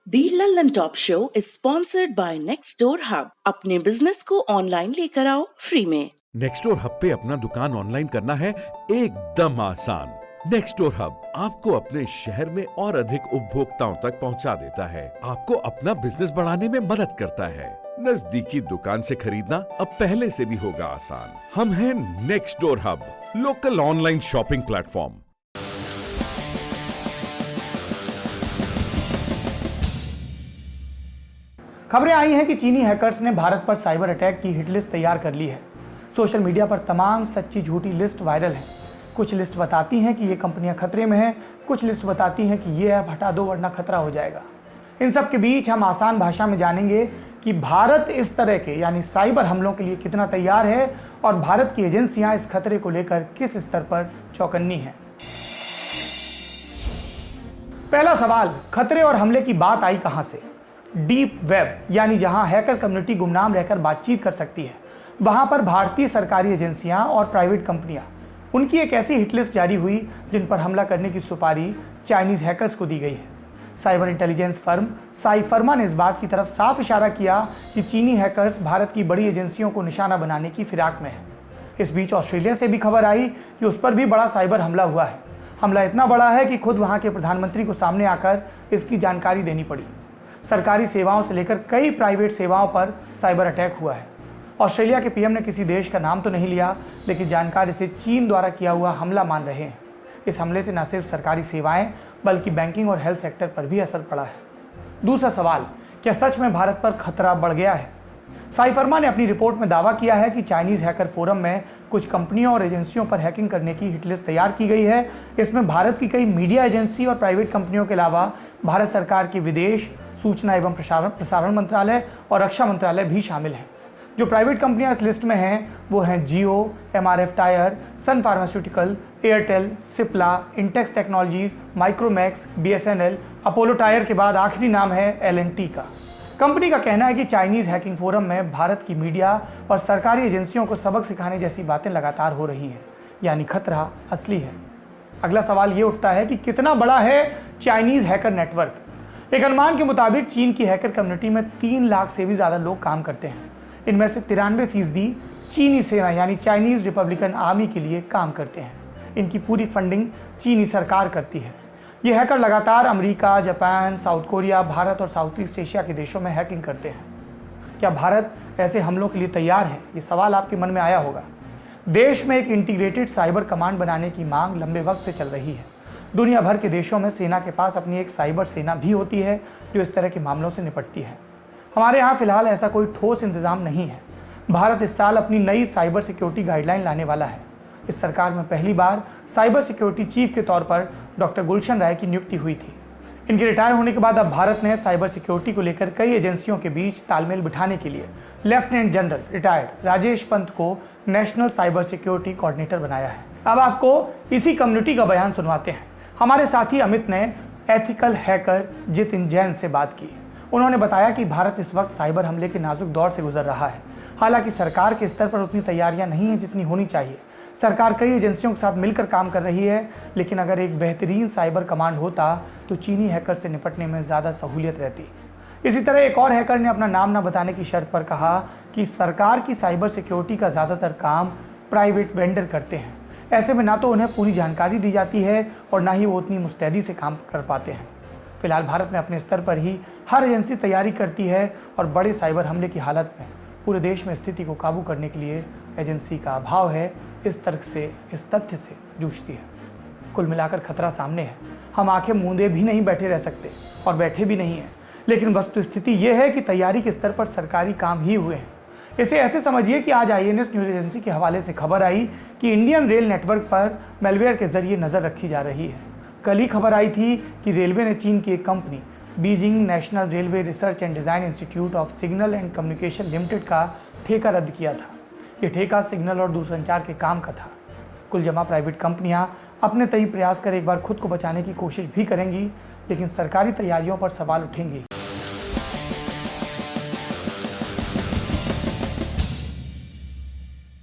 The Lallantop show is sponsored by Nextdoor Hub. अपने business को online लेकर आओ फ्री में। नेक्स्टडोर हब पे अपना दुकान ऑनलाइन करना है एकदम आसान। नेक्स्टडोर हब आपको अपने शहर में और अधिक उपभोक्ताओं तक पहुंचा देता है, आपको अपना बिजनेस बढ़ाने में मदद करता है। नजदीकी दुकान से खरीदना अब पहले से भी होगा आसान। हम हैं Nextdoor Hub, local online shopping platform. खबरें आई हैं कि चीनी हैकर्स ने भारत पर साइबर अटैक की हिट लिस्ट तैयार कर ली है। सोशल मीडिया पर तमाम सच्ची झूठी लिस्ट वायरल है। कुछ लिस्ट बताती हैं कि ये कंपनियां खतरे में हैं, कुछ लिस्ट बताती हैं कि ये ऐप हटा दो वरना खतरा हो जाएगा। इन सब के बीच हम आसान भाषा में जानेंगे कि भारत इस तरह के यानी साइबर हमलों के लिए कितना तैयार है और भारत की एजेंसियां इस खतरे को लेकर किस स्तर पर चौकन्नी हैं। पहला सवाल, खतरे और हमले की बात आई कहां से? डीप वेब यानी जहां हैकर कम्युनिटी गुमनाम रहकर बातचीत कर सकती है, वहां पर भारतीय सरकारी एजेंसियां और प्राइवेट कंपनियां, उनकी एक ऐसी हिटलिस्ट जारी हुई जिन पर हमला करने की सुपारी चाइनीज हैकर्स को दी गई है। साइबर इंटेलिजेंस फर्म साइफर्मा ने इस बात की तरफ साफ इशारा किया कि चीनी हैकर्स भारत की बड़ी एजेंसियों को निशाना बनाने की फिराक में है। इस बीच ऑस्ट्रेलिया से भी खबर आई कि उस पर भी बड़ा साइबर हमला हुआ है। हमला इतना बड़ा है कि खुद वहां के प्रधानमंत्री को सामने आकर इसकी जानकारी देनी पड़ी। सरकारी सेवाओं से लेकर कई प्राइवेट सेवाओं पर साइबर अटैक हुआ है। ऑस्ट्रेलिया के पीएम ने किसी देश का नाम तो नहीं लिया, लेकिन जानकार इसे चीन द्वारा किया हुआ हमला मान रहे हैं। इस हमले से न सिर्फ सरकारी सेवाएं बल्कि बैंकिंग और हेल्थ सेक्टर पर भी असर पड़ा है। दूसरा सवाल, क्या सच में भारत पर खतरा बढ़ गया है? साइफर्मा ने अपनी रिपोर्ट में दावा किया है कि चाइनीज हैकर फोरम में कुछ कंपनियों और एजेंसियों पर हैकिंग करने की हिटलिस्ट तैयार की गई है। इसमें भारत की कई मीडिया एजेंसी और प्राइवेट कंपनियों के अलावा भारत सरकार के विदेश, सूचना एवं प्रसारण मंत्रालय और रक्षा मंत्रालय भी शामिल हैं। जो प्राइवेट कंपनियां इस लिस्ट में हैं वो हैं Jio, MRF tyre, Sun pharmaceutical, Airtel, Cipla, Intex technologies, Micromax, BSNL, Apollo tyre के बाद आखिरी नाम है एलएनटी का। कंपनी का कहना है कि चाइनीज हैकिंग फोरम में भारत की मीडिया और सरकारी एजेंसियों को सबक सिखाने जैसी बातें लगातार हो रही हैं, यानी खतरा असली है। अगला सवाल ये उठता है कि कितना बड़ा है चाइनीज हैकर नेटवर्क? एक अनुमान के मुताबिक चीन की हैकर कम्युनिटी में 3 लाख से भी ज़्यादा लोग काम करते हैं। इनमें से 93% चीनी सेना यानी चाइनीज रिपब्लिकन आर्मी के लिए काम करते हैं। इनकी पूरी फंडिंग चीनी सरकार करती है। ये हैकर लगातार America, Japan, south Korea, Bharat और साउथ ईस्ट एशिया के देशों में हैकिंग करते हैं। क्या भारत ऐसे हमलों के लिए तैयार है? ये सवाल आपके मन में आया होगा। देश में एक इंटीग्रेटेड साइबर कमांड बनाने की मांग लंबे वक्त से चल रही है। दुनिया भर के देशों में सेना के पास अपनी एक साइबर सेना भी होती है जो इस तरह के मामलों से निपटती है। हमारे यहाँ फिलहाल ऐसा कोई ठोस इंतजाम नहीं है। भारत इस साल अपनी नई साइबर सिक्योरिटी गाइडलाइन लाने वाला है। इस सरकार में पहली बार साइबर सिक्योरिटी चीफ के तौर पर डॉक्टर गुलशन राय की नियुक्ति हुई थी। इनके रिटायर होने के बाद अब भारत ने साइबर सिक्योरिटी को लेकर कई एजेंसियों के बीच तालमेल बिठाने के लिए lieutenant general retired Rajesh Pant को नेशनल साइबर सिक्योरिटी कोऑर्डिनेटर बनाया है। अब आपको इसी कम्युनिटी का बयान सुनवाते हैं। हमारे साथी अमित ने एथिकल हैकर जितिन जैन से बात की। उन्होंने बताया कि भारत इस वक्त साइबर हमले के नाजुक दौर से गुजर रहा है। हालांकि सरकार के स्तर पर उतनी तैयारियां नहीं हैं जितनी होनी चाहिए। सरकार कई एजेंसियों के साथ मिलकर काम कर रही है, लेकिन अगर एक बेहतरीन साइबर कमांड होता तो चीनी हैकर से निपटने में ज़्यादा सहूलियत रहती। इसी तरह एक और हैकर ने अपना नाम न बताने की शर्त पर कहा कि सरकार की साइबर सिक्योरिटी का ज़्यादातर काम प्राइवेट वेंडर करते हैं। ऐसे में ना तो उन्हें पूरी जानकारी दी जाती है और ना ही वो उतनी मुस्तैदी से काम कर पाते हैं। फिलहाल भारत में अपने स्तर पर ही हर एजेंसी तैयारी करती है और बड़े साइबर हमले की हालत में पूरे देश में स्थिति को काबू करने के लिए एजेंसी का अभाव है। इस तर्क से, इस तथ्य से जूझती है। कुल मिलाकर खतरा सामने है। हम आंखें मूंदे भी नहीं बैठे रह सकते और बैठे भी नहीं हैं, लेकिन वस्तुस्थिति यह है कि तैयारी के स्तर पर सरकारी काम ही हुए हैं। इसे ऐसे समझिए कि आज आईएनएस न्यूज़ एजेंसी के हवाले से खबर आई कि इंडियन रेल नेटवर्क पर मैलवेयर के जरिए नज़र रखी जा रही है। कल ही खबर आई थी कि रेलवे ने चीन की एक company Beijing national railway research and design institute of signal and communication limited का ठेका रद्द किया था। ये ठेका सिग्नल और दूरसंचार के काम का था। कुल जमा प्राइवेट कंपनियां अपने तय प्रयास कर एक बार खुद को बचाने की कोशिश भी करेंगी, लेकिन सरकारी तैयारियों पर सवाल उठेंगे।